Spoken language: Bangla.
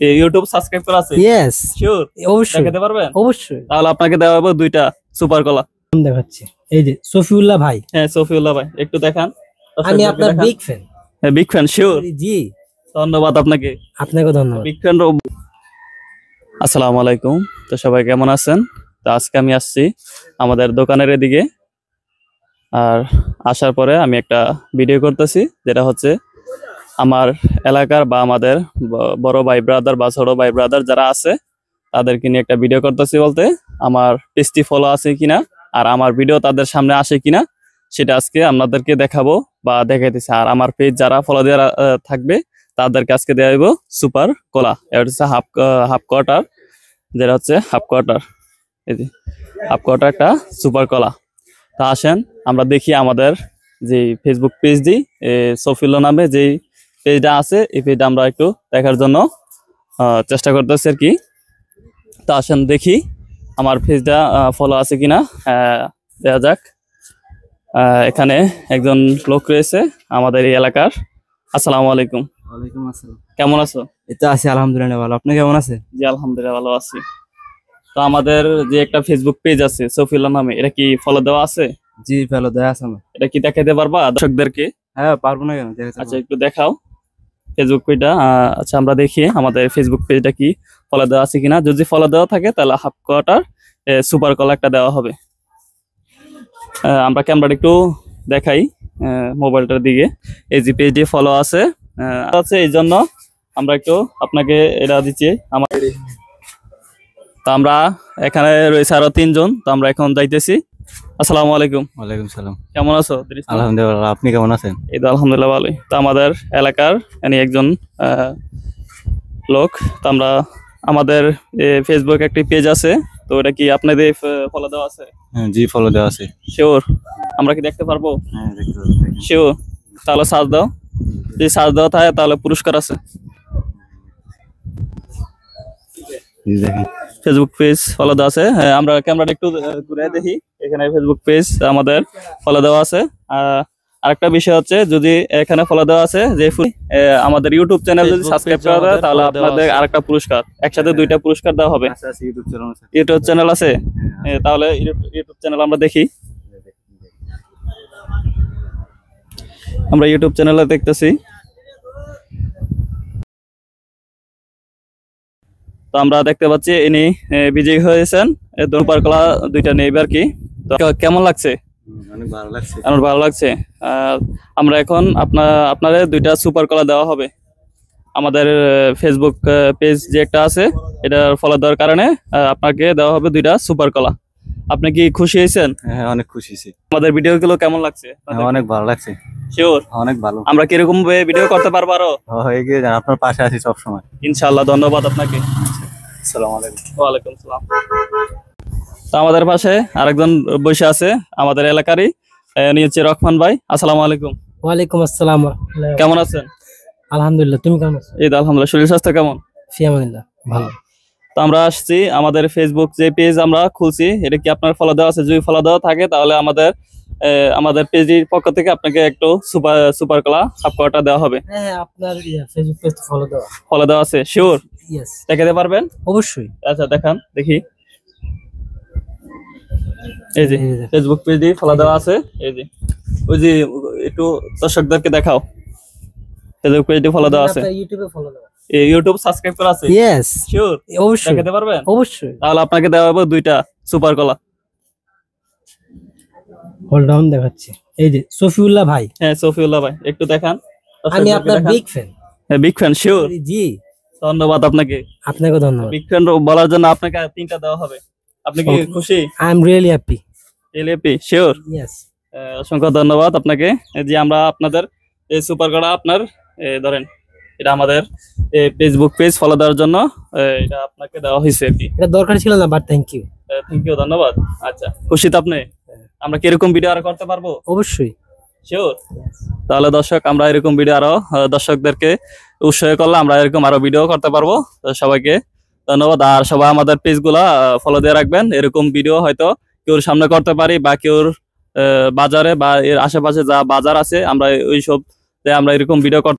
ইউটিউব সাবস্ক্রাইব করা আছে? Yes, sure? অবশ্যই দেখাতে পারবেন? অবশ্যই। তাহলে আপনাকে দেওয়া হবে দুইটা সুপার কলা। দেখাচ্ছি, এই যে সফিউল্লাহ ভাই। হ্যাঁ, সফিউল্লাহ ভাই, একটু দেখান। আমি আপনার বিগ ফ্যান। হ্যাঁ, বিগ ফ্যান। শিওর? জি, ধন্যবাদ আপনাকে। আপনাকে ধন্যবাদ। Big fan. আসসালামু আলাইকুম। তো সবাই কেমন আছেন? তো আজকে আমি আসছি আমাদের দোকানের এদিকে, আর আসার পরে আমি একটা ভিডিও করতেছি, যেটা হচ্ছে আমার এলাকার বা আমাদের বড় ভাই ব্রাদার বা ছোট ভাই ব্রাদার যারা আছে তাদেরকে নিয়ে একটা ভিডিও করতেছি। বলতে আমার পেজটি ফলো আছে কিনা আর আমার ভিডিও তাদের সামনে আসে কিনা সেটা আজকে আপনাদেরকে দেখাবো বা দেখাইতেছি। আর আমার পেজ যারা ফলো দেওয়া থাকবে তাদেরকে আজকে দেওয়া হইব সুপার কলা। এটা হচ্ছে হাফ কোয়ার্টার, যেটা হচ্ছে হাফ কোয়ার্টার, এই যে হাফ কোয়ার্টার একটা সুপার কলা। তা আসেন আমরা দেখি আমাদের যে ফেসবুক পেজ দিই সফিউল্লাহ নামে যেই পেজটা আছে, এই পেজটা আমরা একটু দেখার জন্য চেষ্টা করতেছি আর কি। তা আসেন দেখি আমার পেজটা ফলো আছে কিনা। দেখা যাক। এখানে একজন লোক রয়েছে আমাদের এই এলাকার। আসসালামু আলাইকুম। ওয়ালাইকুম আসসালাম। কেমন আছো? এই তো আছি আলহামদুলিল্লাহ ভালো। আপনি কেমন আছেন? জি আলহামদুলিল্লাহ ভালো আছি। তো আমাদের যে একটা ফেসবুক পেজ আছে সফিউল্লাহ নামে, এটা কি ফলো দেওয়া আছে? জি ভালো, দয়া আছে আমার। এটা কি দেখাতে পারবা দর্শকদেরকে? হ্যাঁ পারবো না কেন, দেখাতে আচ্ছা একটু দেখাও ফেসবুক পেজটা। আচ্ছা আমরা দেখি আমাদের ফেসবুক পেজটা কি ফলো দেওয়া আছে কিনা। যদি ফলো দেওয়া থাকে তাহলে হাফ কোয়ার্টার সুপার কলা একটা দেওয়া হবে। আমরা ক্যামেরাটা একটু দেখাই মোবাইলটার দিকে। এই যে পেজটি ফলো আছে আছে, এই জন্য আমরা একটু আপনাকে এটা দিচ্ছি। তো আমরা এখানে রয়েছে আরো তিনজন। তো আমরা এখন যাইতেছি। আসসালামু আলাইকুম। ওয়ালাইকুম সালাম। কেমন আছো? আলহামদুলিল্লাহ, আপনি কেমন আছেন? এই তো আলহামদুলিল্লাহ ভালোই। তো আমাদের এলাকার একজন লোক। তো আমরা আমাদের ফেসবুক একটি পেজ আছে, তো এটা কি আপনাদের ফলো দেওয়া আছে? হ্যাঁ জি ফলো দেওয়া আছে। শিওর? আমরা কি দেখতে পারবো? হ্যাঁ দেখতে পাচ্ছি। শিওর? তাহলে সার্চ দাও। যদি সার্চ দেওয়া থাকে তাহলে পুরস্কার আছে। জি দেখেন। ফেসবুক পেজ ফলো দেওয়া আছে। হ্যাঁ, আমরা ক্যামেরাটা একটু ঘুরে দেখি। এখানে ফেসবুক পেজ আমাদের ফলো দেওয়া আছে। আরেকটা বিষয় হচ্ছে, যদি এখানে ফলো দেওয়া আছে যে আমাদের ইউটিউব চ্যানেল যদি সাবস্ক্রাইব করা যায় তাহলে আপনাদের আরেকটা পুরস্কার, একসাথে দুইটা পুরস্কার দেওয়া হবে। ইউটিউব চ্যানেল আছে? তাহলে ইউটিউব চ্যানেল আমরা দেখি। আমরা ইউটিউব চ্যানেলে দেখতেছি। তো আমরা দেখতে পাচ্ছি ইনি বিজয়ী হয়েছেন সুপার কলা দুইটা নেই আর কি। তো কেমন লাগছে? অনেক ভালো লাগছে। আমার ভালো লাগছে। আমরা এখন আপনাদের দুইটা সুপার কলা দেওয়া হবে। আমাদের ফেসবুক পেজ যে একটা আছে এটা ফলো দেওয়ার কারণে আপনাকে দেওয়া হবে দুইটা সুপার কলা। আপনি কি খুশি হয়েছেন? হ্যাঁ অনেক খুশি হয়েছি। আমাদের ভিডিও গুলো কেমন লাগছে? অনেক ভালো লাগছে। শিওর? অনেক ভালো। আমরা কিরকম ভিডিও করতে পারবো আরো? এগিয়ে যান, আপনার পাশে আছি সব সময় ইনশাআল্লাহ। ধন্যবাদ আপনাকে। আসসালামু আলাইকুম। ওয়ালাইকুম সালাম। তো আমাদের পাশে আরেকজন বসে আছে আমাদের এলাকারই, উনি হচ্ছে রহমান ভাই। আসসালামু আলাইকুম। ওয়ালাইকুম আসসালাম। কেমন আছেন? আলহামদুলিল্লাহ, তুমি কেমন আছো? এই তো আলহামদুলিল্লাহ। শরীর স্বাস্থ্য কেমন? ফিয়ামানিল্লাহ, ভালো। তো আমরা আসছি আমাদের ফেসবুক যে পেজ আমরা খুলছি, এটা কি আপনার ফলো দেওয়া আছে? যদি ফলো দেওয়া থাকে তাহলে আমাদের পেজের পক্ষ থেকে আপনাকে একটু সুপার কলা হাফ কোয়ার্টার দেওয়া হবে। হ্যাঁ আপনার ফেসবুক পেজ ফলো দেওয়া আছে? শিওর? ইয়েস, দেখাতে পারবেন? অবশ্যই। আচ্ছা দেখান দেখি। এই যে ফেসবুক পেজ দিয়ে ফলো দেওয়া আছে। এই যে ওই যে একটু দর্শকদেরকে দেখাও। ফেসবুক পেজ দিয়ে ফলো দেওয়া আছে। ইউটিউবে ফলো দাও। ইউটিউব সাবস্ক্রাইব করা আছে? Yes, sure? অবশ্যই। দেখাতে পারবেন? অবশ্যই। তাহলে আপনাকে দেওয়া হবে দুইটা সুপার কলা। হোল্ড ডাউন দেখাচ্ছি, এই যে সফিউল্লাহ ভাই। হ্যাঁ সফিউল্লাহ ভাই, একটু দেখান। আমি আপনার বিগ ফ্যান। হ্যাঁ বিগ ফ্যান। শিওর? জি, ধন্যবাদ আপনাকে। আপনাকে ধন্যবাদ। বিগ ফ্যান বলার জন্য আপনাকে তিনটা দেওয়া হবে। আপনি কি খুশি? I am really happy. Really happy? Sure? Yes. অসংখ্য ধন্যবাদ আপনাকে। যে আমরা আপনাদের এই সুপার কলা আপনার ধরেন এটা আমাদের ফেসবুক পেজ ফলো দেওয়ার জন্য এটা আপনাকে দেওয়া হয়েছে আর কি। এটা দরকার ছিল না, but thank you. Thank you, ধন্যবাদ। আচ্ছা খুশি তো আপনি? আমরা কিরকম ভিডিও আরো করতে পারবো? অবশ্যই। শিওর? তাহলে দর্শক আমরা এরকম ভিডিও আরো দর্শকদেরকে উৎসাহ করলে আমরা এরকম আরো ভিডিও করতে পারবো। সবাইকে ধন্যবাদ। আর সবাই আমাদের পেজ গুলা ফলো দিয়ে রাখবেন। এরকম ভিডিও হয়তো কেউর সামনে করতে পারি বা কেউর বাজারে বা এর আশেপাশে যা বাজার আছে আমরা ওইসব আমরা এরকম ভিডিও করতে